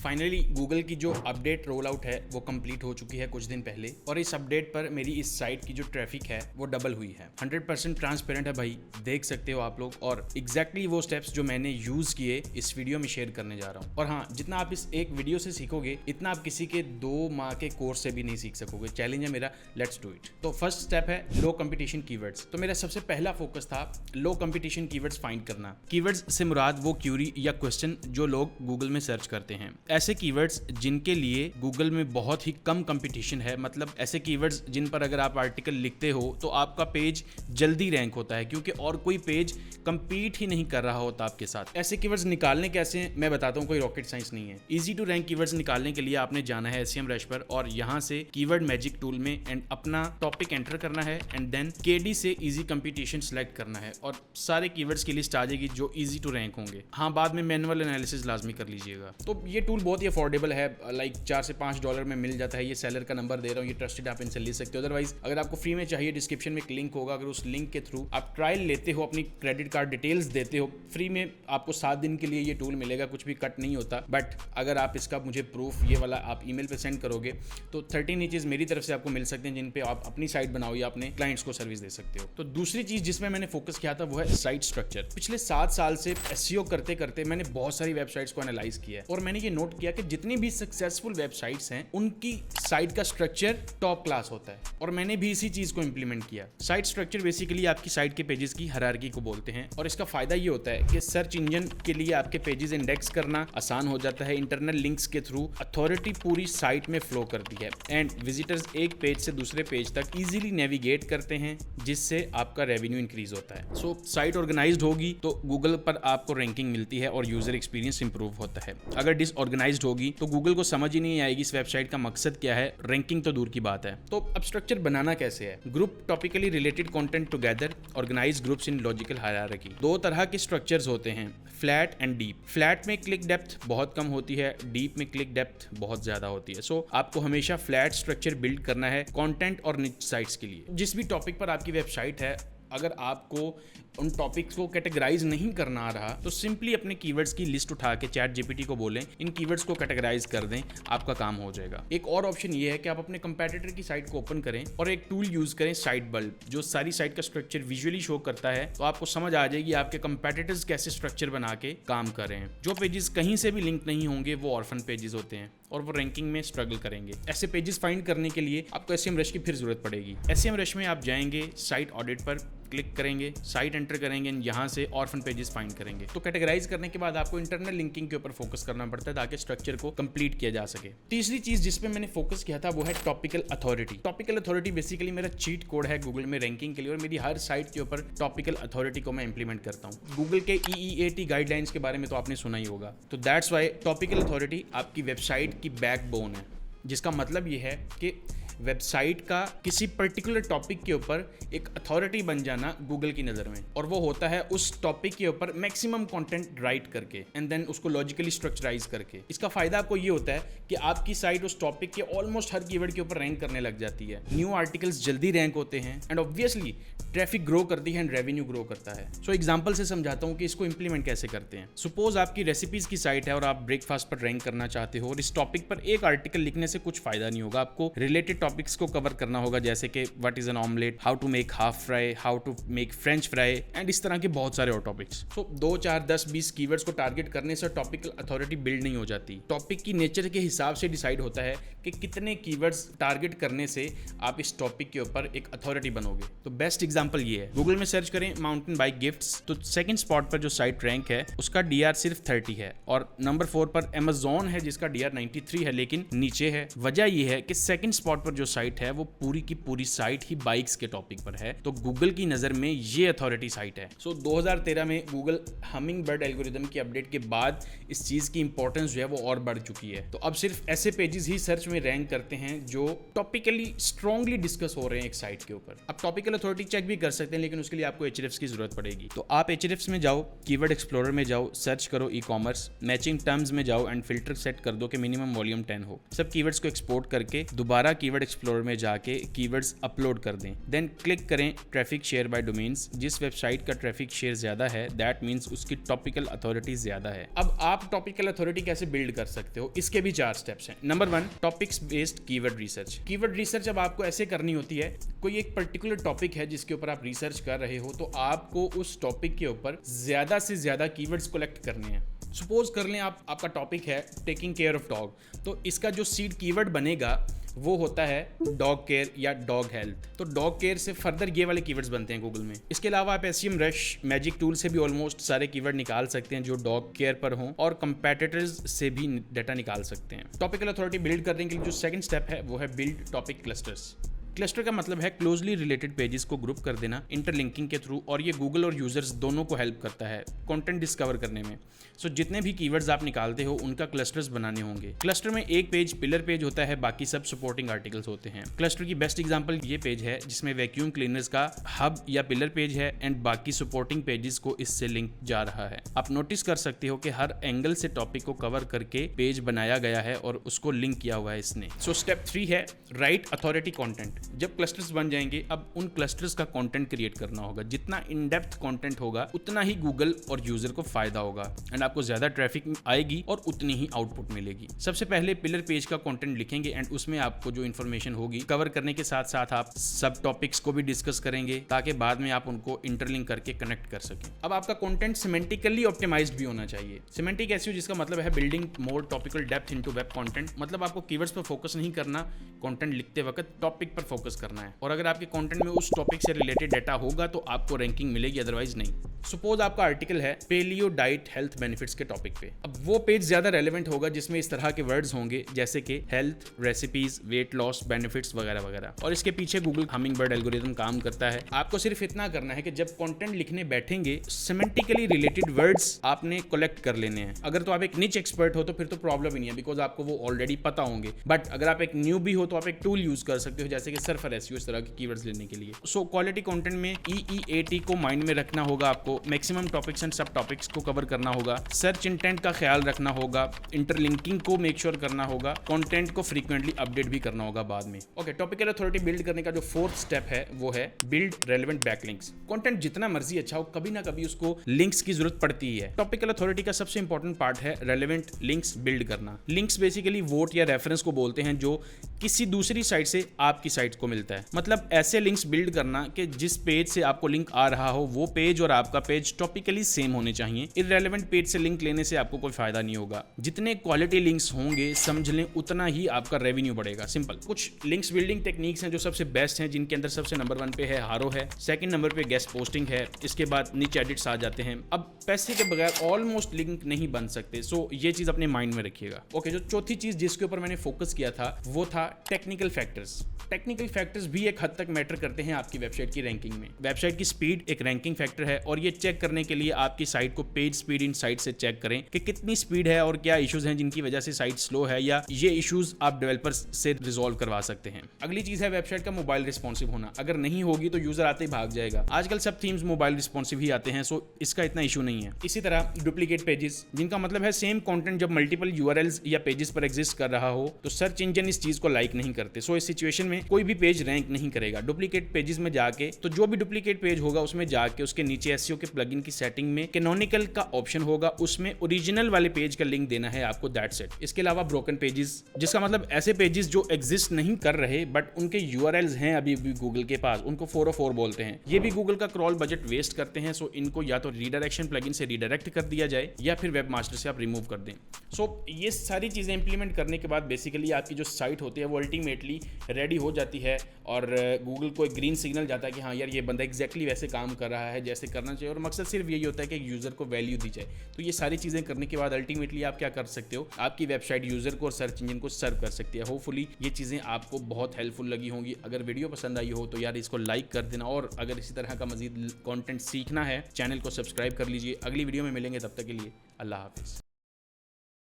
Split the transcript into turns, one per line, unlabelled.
Finally Google की जो update roll out है वो कंप्लीट हो चुकी है कुछ दिन पहले, और इस अपडेट पर मेरी इस साइट की जो ट्रैफिक है वो डबल हुई है। 100% ट्रांसपेरेंट है भाई, देख सकते हो आप लोग, और एग्जैक्टली वो स्टेप्स जो मैंने यूज किए इस वीडियो में शेयर करने जा रहा हूँ। और हाँ, जितना आप इस एक वीडियो से सीखोगे इतना आप किसी के 2 माह के कोर्स से भी नहीं सीख सकोगे। चैलेंज है मेरा, लेट्स डू इट। तो फर्स्ट स्टेप है लो कंपटीशन कीवर्ड्स। तो मेरा सबसे पहला फोकस था लो कंपटीशन कीवर्ड्स फाइंड करना। कीवर्ड्स से मुराद वो क्यूरी या क्वेश्चन जो लोग गूगल में सर्च करते हैं, ऐसे कीवर्ड्स जिनके लिए गूगल में बहुत ही कम कंपटीशन है। मतलब ऐसे कीवर्ड्स जिन पर अगर आप आर्टिकल लिखते हो तो आपका पेज जल्दी रैंक होता है, क्योंकि और कोई पेज कंपीट ही नहीं कर रहा होता आपके साथ। ऐसे कीवर्ड्स निकालने कैसे हैं मैं बताता हूँ, कोई रॉकेट साइंस नहीं है। इजी टू रैंक कीवर्ड्स निकालने के लिए आपने जाना है SEMrush पर और यहाँ से कीवर्ड मैजिक टूल में एंड अपना टॉपिक एंटर करना है एंड देन KD से इजी कंपटीशन सेलेक्ट करना है और सारे कीवर्ड्स की लिस्ट आ जाएगी जो इजी टू रैंक होंगे। हाँ, बाद में मैनुअल एनालिसिस लाजमी कर लीजिएगा। तो ये टूल बहुत ही अफोर्डेबल है, लाइक $4 से $5 में मिल जाता है। ये सेलर का नंबर दे रहा हूँ, ये ट्रस्टेड, आप इनसे ले सकते हो। अदरवाइज अगर आपको फ्री में चाहिए, डिस्क्रिप्शन में एक लिंक होगा, अगर उस लिंक के थ्रू आप ट्रायल लेते हो, अपनी क्रेडिट कार्ड डिटेल्स देते हो, फ्री में आपको 7 दिन के लिए ये टूल मिलेगा, कुछ भी कट नहीं होता। बट अगर आप इसका मुझे प्रूफ ये वाला आप ईमेल पे सेंड करोगे तो 13 चीज मेरी तरफ से आपको मिल सकते हैं जिन पे आप अपनी साइट बनाओ या अपने क्लाइंट्स को सर्विस दे सकते हो। तो दूसरी चीज जिसमें मैंने फोकस किया था वो है साइट स्ट्रक्चर। पिछले 7 साल से SEO करते करते मैंने बहुत सारी वेबसाइट्स को एनालाइज किया है और मैंने ये नोट किया कि जितनी भी सक्सेसफुल वेबसाइट्स हैं उनकी साइट का स्ट्रक्चर टॉप क्लास होता है, और मैंने भी इसी चीज को इंप्लीमेंट किया। साइट स्ट्रक्चर बेसिकली आपकी साइट के पेजेस की हायरार्की को बोलते हैं, और इसका फायदा ये होता है कि सर्च इंजन के लिए आपके पेजेस इंडेक्स करना आसान हो जाता है। इंटरनल लिंक्स के थ्रू अथॉरिटी पूरी साइट में फ्लो करती है एंड विजिटर्स एक पेज से दूसरे पेज तक इजीली नेविगेट करते हैं, जिससे आपका रेवेन्यू इंक्रीज होता है। सो साइट ऑर्गेनाइज्ड होगी तो गूगल पर आपको रैंकिंग मिलती है और यूजर एक्सपीरियंस इंप्रूव होता है। अगर डिसऑर्गेनाइज्ड होगी तो गूगल को समझ ही नहीं आएगी इस वेबसाइट का मकसद क्या है, रैंकिंग तो दूर की बात है। तो अब स्ट्रक्चर बनाना कैसे है? Group topically related content together, organize groups in logical hierarchy. 2 तरह के स्ट्रक्चर्स होते हैं, फ्लैट एंड डीप। फ्लैट में क्लिक डेप्थ बहुत कम होती है, डीप में क्लिक डेप्थ बहुत ज्यादा होती है। सो आपको हमेशा फ्लैट स्ट्रक्चर बिल्ड करना है कंटेंट और निच साइट्स के लिए। जिस भी टॉपिक पर आपकी वेबसाइट है, अगर आपको उन टॉपिक्स को कैटेगराइज नहीं करना आ रहा तो सिंपली अपने कीवर्ड्स की लिस्ट उठा के ChatGPT को बोलें इन कीवर्ड्स को कैटेगराइज कर दें, आपका काम हो जाएगा। एक और ऑप्शन ये है कि आप अपने कंपैटिटर की साइट को ओपन करें और एक टूल यूज करें, साइट बल्ब, जो सारी साइट का स्ट्रक्चर विजुअली शो करता है। तो आपको समझ आ जाएगी आपके कंपैटिटर्स कैसे स्ट्रक्चर बना के काम कर रहे हैं। जो पेजेस कहीं से भी लिंक नहीं होंगे वो ऑर्फन पेजेस होते हैं और वो रैंकिंग में स्ट्रगल करेंगे। ऐसे पेजेस फाइंड करने के लिए आपको SEMrush की फिर जरूरत पड़ेगी। SEMrush में आप जाएंगे, साइट ऑडिट पर क्लिक करेंगे, साइट एंटर करेंगे, यहाँ से ऑर्फन पेजेस फाइंड करेंगे। तो कैटेगराइज करने के बाद आपको इंटरनल लिंकिंग के ऊपर फोकस करना पड़ता है ताकि स्ट्रक्चर को कंप्लीट किया जा सके। तीसरी चीज जिसपे मैंने फोकस किया था वो है topical authority. Topical authority basically मेरा चीट कोड है गूगल में रैंकिंग के लिए, और मेरी हर साइट के ऊपर टॉपिकल अथॉरिटी को मैं इंप्लीमेंट करता हूँ। गूगल के EEAT गाइडलाइंस के बारे में तो आपने सुना ही होगा। तो दैट्स वाई टॉपिकल अथॉरिटी आपकी वेबसाइट की बैकबोन है, जिसका मतलब ये है कि वेबसाइट का किसी पर्टिकुलर टॉपिक के ऊपर एक अथॉरिटी बन जाना गूगल की नज़र में, और वो होता है उस टॉपिक के ऊपर मैक्सिमम कंटेंट राइट करके एंड देन उसको लॉजिकली स्ट्रक्चराइज करके। इसका फायदा आपको ये होता है कि आपकी साइट उस टॉपिक के ऑलमोस्ट हर कीवर्ड के ऊपर रैंक करने लग जाती है। न्यू आर्टिकल्स जल्दी रैंक होते हैं एंड ऑब्वियसली ट्रैफिक ग्रो करती है एंड रेवेन्यू ग्रो करता है। सो एग्जांपल से समझाता हूँ कि इसको इंप्लीमेंट कैसे करते हैं। सपोज आपकी रेसिपीज की साइट है और आप ब्रेकफास्ट पर रैंक करना चाहते हो, और इस टॉपिक पर एक आर्टिकल लिखने से कुछ फायदा नहीं होगा। आपको रिलेटेड टॉपिक्स को कवर करना होगा, जैसे कि what is an omelette, how to make half fry, how to make French fry and इस तरह के बहुत सारे और टॉपिक्स। तो 2, 4, 10, 20 कीवर्ड्स को टारगेट करने से टॉपिकल अथॉरिटी बिल्ड नहीं हो जाती। टॉपिक की नेचर के हिसाब से डिसाइड होता है कि कितने कीवर्ड्स टारगेट करने से आप इस टॉपिक के ऊपर एक अथॉरिटी बनोगे। तो बेस्ट एग्जांपल ये है, गूगल में सर्च करें माउंटेन बाइक गिफ्ट्स, तो सेकंड स्पॉट पर जो साइट रैंक है उसका DR सिर्फ 30 है, और नंबर 4 पर Amazon है जिसका DR 93 है लेकिन नीचे है। वजह यह है कि सेकंड स्पॉट पर जो साइट है वो पूरी की पूरी साइट ही बाइक्स के टॉपिक पर है, तो गूगल की नजर में ये अथॉरिटी साइट है। सो 2013 में गूगल हमिंगबर्ड एल्गोरिदम की अपडेट के बाद इस चीज की इंपॉर्टेंस जो है वो और बढ़ चुकी है। तो अब सिर्फ ऐसे पेजेस ही सर्च में रैंक करते हैं जो टॉपिकली स्ट्रांगली डिस्कस हो रहे हैं एक साइट के ऊपर। अब टॉपिकल अथॉरिटी चेक भी कर सकते हैं, लेकिन उसके लिए आपको Ahrefs की जरूरत पड़ेगी। तो आप Ahrefs में जाओ, कीवर्ड एक्सप्लोरर में जाओ, सर्च करो ई-कॉमर्स, मैचिंग टर्म्स में जाओ एंड फिल्टर सेट कर दो कि मिनिमम वॉल्यूम 10 हो। सब कीवर्ड्स को एक्सपोर्ट करके दोबारा कीवर्ड एक्सप्लोरर में जाके कीवर्ड्स अपलोड कर दें। देन क्लिक करें ट्रैफिक शेयर बाय डोमेन्स। जिस वेबसाइट का ट्रैफिक शेयर ज्यादा है दैट मीन्स उसकी टॉपिकल अथॉरिटी ज्यादा है। अब आप टॉपिकल अथॉरिटी कैसे बिल्ड कर सकते हो, इसके भी 4 स्टेप्स हैं। Number 1, topics based keyword research. Keyword research अब आपको ऐसे करनी होती है, कोई एक पर्टिकुलर टॉपिक है जिसके ऊपर आप रिसर्च कर रहे हो, तो आपको उस टॉपिक के ऊपर ज्यादा से ज्यादा कीवर्ड्स कलेक्ट करने हैं। सपोज कर लें आपका टॉपिक है टेकिंग केयर ऑफ डॉग, तो इसका जो सीड कीवर्ड बनेगा वो होता है डॉग केयर या डॉग हेल्थ। तो डॉग केयर से फर्दर ये वाले कीवर्ड्स बनते हैं गूगल में। इसके अलावा आप SEMrush मैजिक टूल से भी ऑलमोस्ट सारे कीवर्ड निकाल सकते हैं जो डॉग केयर पर हों, और कंपेटिटर्स से भी डाटा निकाल सकते हैं। टॉपिकल अथॉरिटी बिल्ड करने के लिए जो सेकंड स्टेप है वो है बिल्ड टॉपिक क्लस्टर्स। क्लस्टर का मतलब है क्लोजली रिलेटेड पेजेस को ग्रुप कर देना इंटरलिंकिंग के थ्रू, और ये गूगल और यूजर्स दोनों को हेल्प करता है कंटेंट डिस्कवर करने में। सो जितने भी कीवर्ड्स आप निकालते हो उनका क्लस्टर्स बनाने होंगे। क्लस्टर में एक पेज पिलर पेज होता है, बाकी सब सपोर्टिंग आर्टिकल्स होते हैं। क्लस्टर की बेस्ट एग्जांपल ये पेज है जिसमें वैक्यूम क्लीनर्स का हब या पिलर पेज है एंड बाकी सपोर्टिंग पेजेस को इससे लिंक जा रहा है। आप नोटिस कर सकते हो कि हर एंगल से टॉपिक को कवर करके पेज बनाया गया है और उसको लिंक किया हुआ है इसने। सो स्टेप 3 है राइट अथॉरिटी कंटेंट। जब क्लस्टर्स बन जाएंगे अब उन क्लस्टर्स का कंटेंट क्रिएट करना होगा। जितना इन डेप्थ कंटेंट होगा उतना ही गूगल और यूजर को फायदा होगा एंड आपको ज्यादा ट्रैफिक आएगी और उतनी ही आउटपुट मिलेगी। सबसे पहले पिलर पेज का कंटेंट लिखेंगे एंड उसमें आपको जो इन्फॉर्मेशन होगी कवर करने के साथ साथ आप सब टॉपिक्स को भी डिस्कस करेंगे ताकि बाद में आप उनको इंटरलिंक करके कनेक्ट कर सकें। अब आपका कंटेंट सिमेंटिकली ऑप्टिमाइज्ड भी होना चाहिए। सिमेंटिक ऐसी हो जिसका मतलब है building more topical depth into web content. मतलब आपको कीवर्ड्स पर फोकस नहीं करना, कंटेंट लिखते वक्त टॉपिक पर फोकस करना है, और अगर आपके कंटेंट में उस टॉपिक से रिलेटेड डाटा होगा तो आपको रैंकिंग मिलेगी, अदरवाइज नहीं। सपोज आपका आर्टिकल है पेलियो डाइट हेल्थ बेनिफिट्स के टॉपिक पे। अब वो पेज ज्यादा रेलेवेंट होगा जिसमें इस तरह के वर्ड्स होंगे जैसे कि health, recipes, weight loss, benefits वगैरह वगैरह, और इसके पीछे गूगल हमिंगबर्ड एल्गोरिथम काम करता है। आपको सिर्फ इतना करना है कि जब कंटेंट लिखने बैठेंगे सिमेंटिकली रिलेटेड वर्ड्स आपने कलेक्ट कर लेने हैं। अगर तो आप एक निच एक्सपर्ट हो तो फिर तो प्रॉब्लम ही नहीं है, बिकॉज आपको वो ऑलरेडी पता होंगे। बट अगर आप एक न्यू भी हो तो आप एक टूल यूज कर सकते हो जैसे कि सर्फर एसईओ, इस तरह के कीवर्ड्स लेने के लिए। सो क्वालिटी कंटेंट में EEAT को माइंड में रखना होगा आपको। मैक्सिमम टॉपिक्स एंड सब टॉपिक्स को कवर करना होगा। सर्च इंटेंट का ख्याल रखना होगा। इंटरलिंकिंग को मेक श्योर करना होगा। कंटेंट को फ्रीक्वेंटली अपडेट भी करना होगा बाद में। ओके, टॉपिकल अथॉरिटी बिल्ड करने का जो 4th स्टेप है वो है बिल्ड रेलेवेंट बैकलिंक्स। कंटेंट जितना मर्जी अच्छा हो कभी ना कभी उसको लिंक्स की जरूरत पड़ती ही है। टॉपिकल अथॉरिटी का सबसे इंपॉर्टेंट पार्ट है रेलेवेंट लिंक्स बिल्ड करना। लिंक्स बेसिकली वोट या रेफरेंस को बोलते हैं जो किसी दूसरी साइट से आपकी साइट को मिलता है। मतलब ऐसे लिंक्स बिल्ड करना कि जिस पेज से आपको लिंक आ रहा हो वो पेज और आपका पेज टॉपिकली सेम होने चाहिए। इररेलेवेंट पेज से लिंक लेने से आपको कोई फायदा नहीं होगा। जितने क्वालिटी लिंक्स होंगे समझ लें उतना ही आपका रेवेन्यू बढ़ेगा। सिंपल। कुछ लिंक्स बिल्डिंग टेक्निक्स हैं जो सबसे बेस्ट हैं, जिनके अंदर सबसे नंबर 1 पे है हारो है, सेकंड नंबर पे गेस्ट पोस्टिंग है, इसके बाद नीचे एडिट्स आ जाते हैं। अब पैसे के बगैर ऑलमोस्ट लिंक नहीं बन सकते, सो ये चीज अपने माइंड में रखिएगा। ओके, जो चौथी चीज जिसके ऊपर मैंने फोकस किया था वो था टेक्निकल फैक्टर्स। टेक्निकल फैक्टर्स भी एक हद तक मैटर करते हैं आपकी वेबसाइट की रैंकिंग में। वेबसाइट की स्पीड एक रैंकिंग फैक्टर है और ये चेक करने के लिए आपकी साइट को पेज स्पीड इन साइट से चेक करें कि कितनी स्पीड है और क्या इश्यूज हैं जिनकी वजह से साइट स्लो है, या ये इश्यूज आप डेवलपर्स से रिजॉल्व करवा सकते हैं। अगली चीज है वेबसाइट का मोबाइल रिस्पॉन्सिव होना। अगर नहीं होगी तो यूजर आते ही भाग जाएगा। आजकल सब थीम्स मोबाइल रिस्पॉन्सिव ही आते हैं, सो इसका इतना इशू नहीं है। इसी तरह डुप्लीकेट पेजेस, जिनका मतलब है सेम कंटेंट जब मल्टीपल URLs या पेजेस पर एग्जिस्ट कर रहा हो तो सर्च इंजन इस चीज को लाइक नहीं करते। सो इस सिचुएशन में कोई भी पेज रैंक नहीं करेगा। डुप्लीकेट पेजेस में जाके तो जो भी डुप्लीकेट पेज होगा उसमें जाके उसके नीचे एसईओ के प्लगइन की सेटिंग में कैनोनिकल का ऑप्शन होगा, उसमें ओरिजिनल वाले पेज का लिंक देना है आपको, दैट्स इट। इसके अलावा ब्रोकन पेजेस, जिसका मतलब ऐसे पेजेस जो एग्जिस्ट नहीं कर रहे बट उनके URLs हैं अभी भी गूगल के पास, उनको 404 बोलते हैं। ये भी गूगल का क्रॉल बजट वेस्ट करते हैं। सो इनको या तो रीडायरेक्शन प्लगइन से रीडायरेक्ट कर दिया जाए या फिर वेबमास्टर से आप रिमूव कर दें। सो ये सारी चीजें इंप्लीमेंट करने के बाद बेसिकली आपकी जो साइट होती है वो अल्टीमेटली रेडी हो जाती है और गूगल को एक ग्रीन सिग्नल जाता है कि हाँ यार ये बंदा एग्जैक्टली वैसे काम कर रहा है जैसे करना चाहिए, और मकसद सिर्फ यही होता है कि यूजर को वैल्यू दी जाए। तो ये सारी चीजें करने के बाद अल्टीमेटली आप क्या कर सकते हो, आपकी वेबसाइट यूजर को और सर्च इंजन को सर्व कर सकती है। होपफुली ये चीजें आपको बहुत हेल्पफुल लगी होंगी। अगर वीडियो पसंद आई हो तो यार इसको लाइक कर देना, और अगर इसी तरह का मजीद कंटेंट सीखना है चैनल को सब्सक्राइब कर लीजिए। अगली वीडियो में मिलेंगे, तब तक के लिए अल्लाह हाफिज।